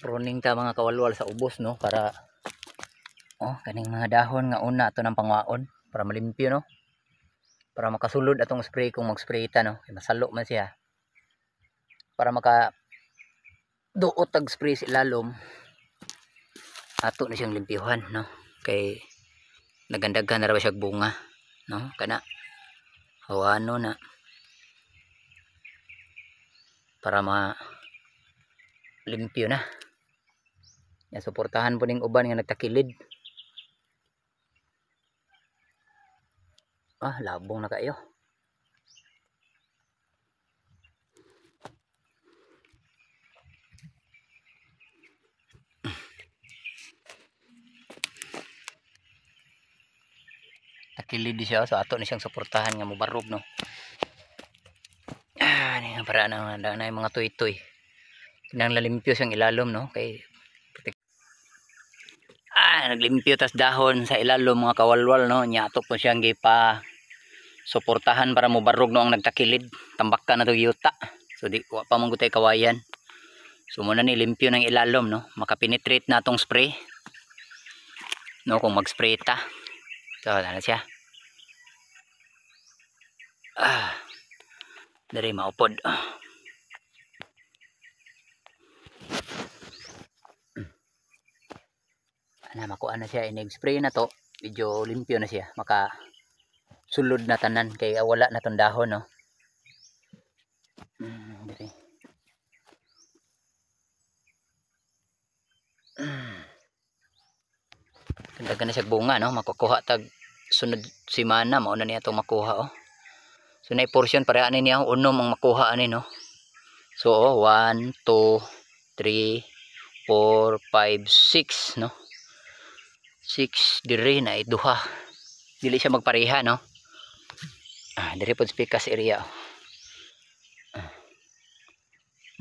Pruning ta mga kawalwal sa ubos, no, para kaning mga dahon nga una ato ng pangwaon para malimpyo, no, para makasulod atong spray kung mag-spray ta, no, kay masalo man siya para maka duot tag spray sa ilalom ato na siyang limpyuhan, no, kay nagandaghan na ra siya bunga, no, kana hawano na para ma limpyo na. Ya, suportahan po ning uban nga nagtakilid. Labong na kayo. Takilid siya, so ato na siyang suportahan nga mobarog, no. Ni nga para na mga tuy-tuy. Nang lalimpyo siyang ilalom, no, kay naglimpyo tas dahon sa ilalom mga kawalwal, no, nya ato po siyang gipa suportahan para mobarog, no, ang nagtakilid. Tambakan na to yuta, so di wa pa man gutay kawayan, so muna ni limpyo ng ilalom, no, makapenetrate na tong spray, no, kung mag-spray ta. So ano siya, dari maupod. Makuha na siya, inag-spray na to, medyo limpyo na siya, maka sulod na tanan kay wala na tong dahon, no. Dagan na siya bunga, no, makukuha tag sunod semana mao na niya itong makuha, so na portion para ani niya unom ang makuha ani, no. So 1 2 3 4 5 6, no, 6 diri na iduha, dili siya magpareha, no. Diri pod spikas area,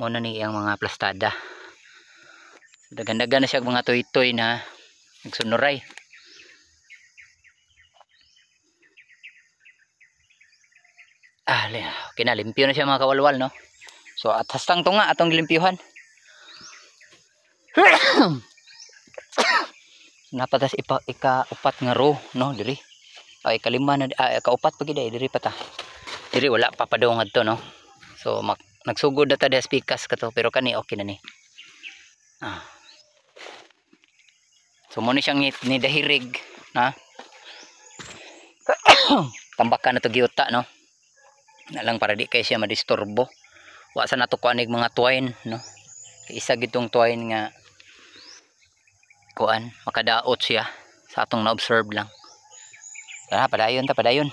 mo na ni ang mga plastada. Dagan-dagan na siya mga toy-toy na nagsunuray. Okay na, limpyo na siya mga kawalwal, no. So at hastang to nga atong limpyuhan. Napatas ika-upat nga row, no, diri. Ikalima na, ika-upat pa gid diri pa ta. Diri wala pa padaw ngadto, no. So nagsugod na ta des pikas kato, pero kani okay na ni. So mo ni siyang ni dahirig, na. Tambakan na to giyuta, no. Na lang para di kay siya madisturbo. Wa sa nato kuanig mga twine, no. Isa gitong twine nga kuan makadaot siya sa atong na-observe lang. Padayon ta, padayon.